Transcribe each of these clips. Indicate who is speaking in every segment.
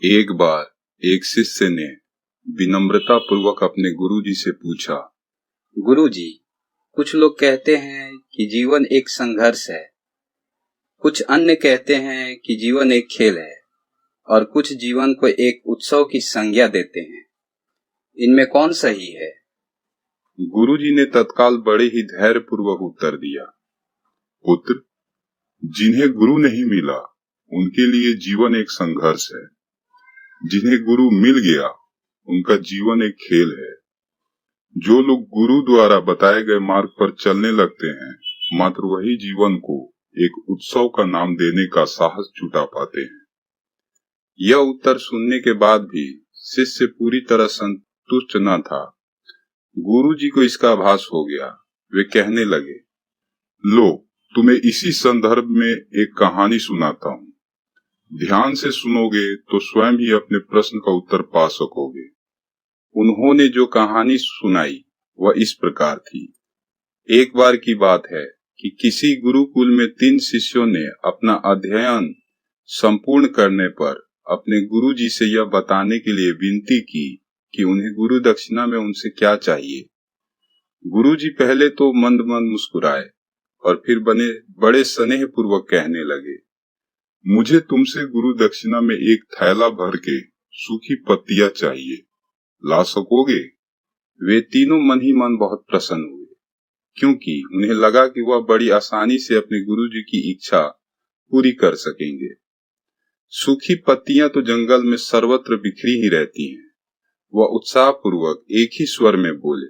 Speaker 1: एक बार एक शिष्य ने विनम्रता पूर्वक अपने गुरुजी से पूछा,
Speaker 2: गुरुजी, कुछ लोग कहते हैं कि जीवन एक संघर्ष है, कुछ अन्य कहते हैं कि जीवन एक खेल है और कुछ जीवन को एक उत्सव की संज्ञा देते हैं। इनमें कौन सही है?
Speaker 1: गुरुजी ने तत्काल बड़े ही धैर्य पूर्वक उत्तर दिया, पुत्र, जिन्हें गुरु नहीं मिला उनके लिए जीवन एक संघर्ष है। जिन्हें गुरु मिल गया उनका जीवन एक खेल है। जो लोग गुरु द्वारा बताए गए मार्ग पर चलने लगते हैं, मात्र वही जीवन को एक उत्सव का नाम देने का साहस जुटा पाते हैं। यह उत्तर सुनने के बाद भी शिष्य पूरी तरह संतुष्ट न था। गुरुजी को इसका आभास हो गया। वे कहने लगे, लो, तुम्हें इसी संदर्भ में एक कहानी सुनाता हूँ। ध्यान से सुनोगे तो स्वयं ही अपने प्रश्न का उत्तर पा सकोगे। उन्होंने जो कहानी सुनाई वह इस प्रकार थी। एक बार की बात है कि किसी गुरुकुल में 3 शिष्यों ने अपना अध्ययन संपूर्ण करने पर अपने गुरुजी से यह बताने के लिए विनती की कि उन्हें गुरु दक्षिणा में उनसे क्या चाहिए। गुरुजी पहले तो मंद मंद मुस्कुराए और फिर बड़े स्नेह पूर्वक कहने लगे, मुझे तुमसे गुरु दक्षिणा में एक थैला भर के सूखी पत्तियां चाहिए, ला सकोगे? वे तीनों मन ही मन बहुत प्रसन्न हुए, क्योंकि उन्हें लगा कि वह बड़ी आसानी से अपने गुरुजी की इच्छा पूरी कर सकेंगे। सूखी पत्तियां तो जंगल में सर्वत्र बिखरी ही रहती हैं। वह उत्साह पूर्वक एक ही स्वर में बोले,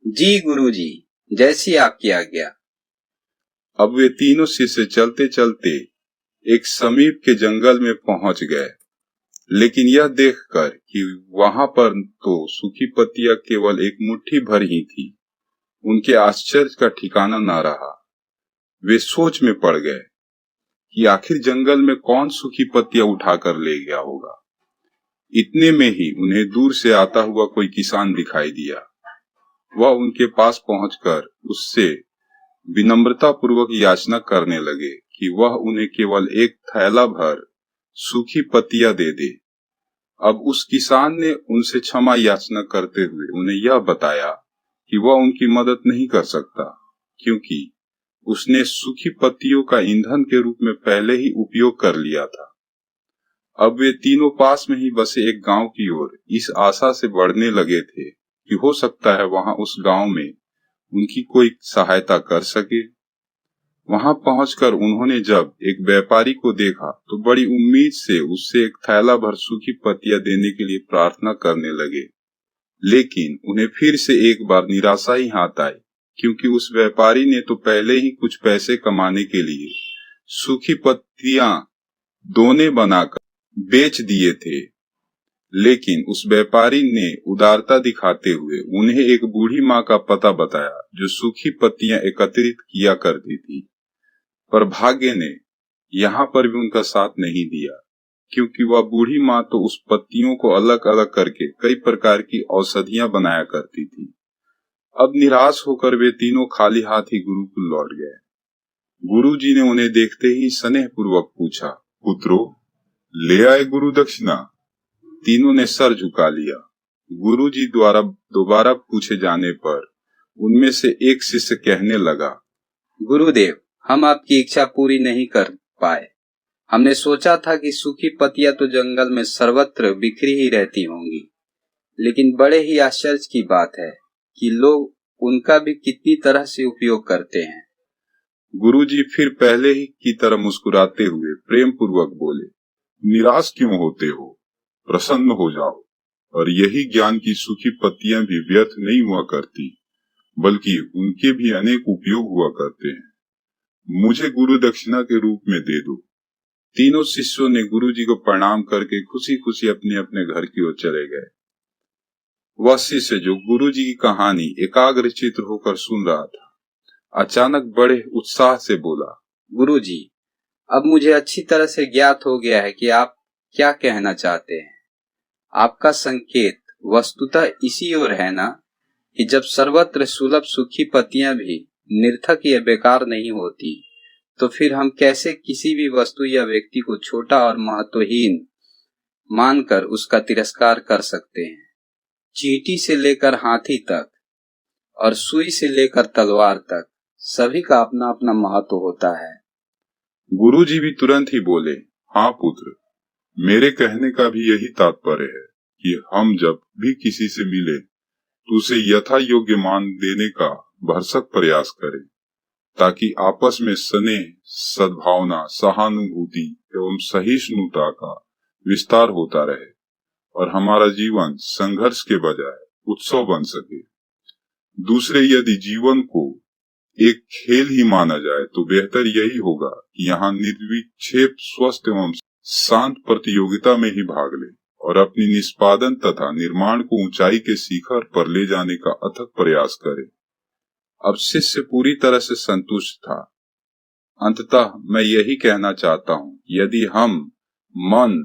Speaker 2: जी गुरुजी, जैसी आपकी आज्ञा।
Speaker 1: अब वे तीनों शिष्य चलते चलते एक समीप के जंगल में पहुंच गए, लेकिन यह देखकर कि वहां पर तो सूखी पत्तियां केवल एक मुट्ठी भर ही थी, उनके आश्चर्य का ठिकाना न रहा। वे सोच में पड़ गए कि आखिर जंगल में कौन सूखी पत्तियां उठाकर ले गया होगा। इतने में ही उन्हें दूर से आता हुआ कोई किसान दिखाई दिया। वह उनके पास पहुंचकर उससे विनम्रता पूर्वक याचना करने लगे कि वह उन्हें केवल एक थैला भर सूखी पत्तियां दे दे। अब उस किसान ने उनसे क्षमा याचना करते हुए उन्हें यह बताया कि वह उनकी मदद नहीं कर सकता, क्योंकि उसने सूखी पत्तियों का ईंधन के रूप में पहले ही उपयोग कर लिया था। अब वे तीनों पास में ही बसे एक गांव की ओर इस आशा से बढ़ने लगे थे कि हो सकता है वहां उस गांव में उनकी कोई सहायता कर सके। वहां पहुंचकर उन्होंने जब एक व्यापारी को देखा तो बड़ी उम्मीद से उससे एक थैला भर सूखी पत्तियां देने के लिए प्रार्थना करने लगे, लेकिन उन्हें फिर से एक बार निराशा ही हाथ आई, क्योंकि उस व्यापारी ने तो पहले ही कुछ पैसे कमाने के लिए सूखी पत्तियां दोने बनाकर बेच दिए थे। लेकिन उस व्यापारी ने उदारता दिखाते हुए उन्हें एक बूढ़ी माँ का पता बताया जो सूखी पत्तियां एकत्रित किया करती थी। पर भाग्य ने यहाँ पर भी उनका साथ नहीं दिया, क्योंकि वह बूढ़ी माँ तो उस पत्तियों को अलग अलग करके कई प्रकार की औषधियां बनाया करती थी। अब निराश होकर वे तीनों खाली हाथ ही गुरुकुल लौट गए। गुरुजी ने उन्हें देखते ही स्नेह पूर्वक पूछा, पुत्रों, ले आए गुरु दक्षिणा? तीनों ने सर झुका लिया। गुरुजी द्वारा दोबारा पूछे जाने पर उनमें से एक शिष्य कहने लगा,
Speaker 2: गुरुदेव, हम आपकी इच्छा पूरी नहीं कर पाए। हमने सोचा था कि सूखी पत्तियां तो जंगल में सर्वत्र बिखरी ही रहती होंगी, लेकिन बड़े ही आश्चर्य की बात है कि लोग उनका भी कितनी तरह से उपयोग करते हैं।
Speaker 1: गुरुजी फिर पहले ही की तरह मुस्कुराते हुए प्रेम पूर्वक बोले, निराश क्यों होते हो? प्रसन्न हो जाओ। और यही ज्ञान की सूखी पत्तियां भी व्यर्थ नहीं हुआ करती, बल्कि उनके भी अनेक उपयोग हुआ करते हैं। मुझे गुरु दक्षिणा के रूप में दे दो। तीनों शिष्यों ने गुरुजी को प्रणाम करके खुशी खुशी अपने अपने घर की ओर चले गए। वह शिष्य जो गुरुजी की कहानी एकाग्रचित्त होकर सुन रहा था, अचानक बड़े उत्साह से बोला,
Speaker 2: गुरुजी, अब मुझे अच्छी तरह से ज्ञात हो गया है कि आप क्या कहना चाहते हैं। आपका संकेत वस्तुतः इसी ओर है ना, कि जब सर्वत्र सुलभ सूखी पत्तियां भी निरर्थक या बेकार नहीं होती, तो फिर हम कैसे किसी भी वस्तु या व्यक्ति को छोटा और महत्वहीन मानकर उसका तिरस्कार कर सकते हैं। चींटी से लेकर हाथी तक और सुई से लेकर तलवार तक सभी का अपना अपना महत्व होता है।
Speaker 1: गुरुजी भी तुरंत ही बोले, हाँ पुत्र, मेरे कहने का भी यही तात्पर्य है कि हम जब भी किसी से मिले तो उसे यथा योग्य मान देने का भरसक प्रयास करें, ताकि आपस में स्नेह, सद्भावना, सहानुभूति एवं सहिष्णुता का विस्तार होता रहे और हमारा जीवन संघर्ष के बजाय उत्सव बन सके। दूसरे, यदि जीवन को एक खेल ही माना जाए तो बेहतर यही होगा कि यहाँ निर्विक्षेप, स्वस्थ एवं शांत प्रतियोगिता में ही भाग ले और अपनी निष्पादन तथा निर्माण को ऊंचाई के शिखर पर ले जाने का अथक प्रयास करे। अब शिष्य पूरी तरह से संतुष्ट था। अंततः मैं यही कहना चाहता हूँ, यदि हम मन,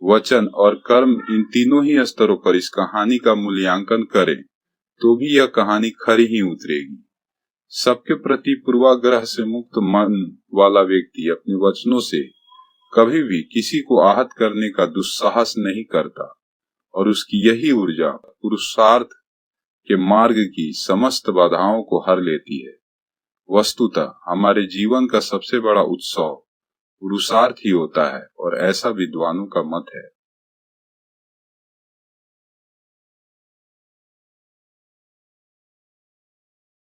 Speaker 1: वचन और कर्म इन तीनों ही स्तरों पर इस कहानी का मूल्यांकन करें तो भी यह कहानी खरी ही उतरेगी। सबके प्रति पूर्वाग्रह से मुक्त मन वाला व्यक्ति अपने वचनों से कभी भी किसी को आहत करने का दुस्साहस नहीं करता और उसकी यही ऊर्जा पुरुषार्थ के मार्ग की समस्त बाधाओं को हर लेती है। वस्तुतः हमारे जीवन का सबसे बड़ा उत्सव पुरुषार्थ ही होता है और ऐसा विद्वानों का मत है।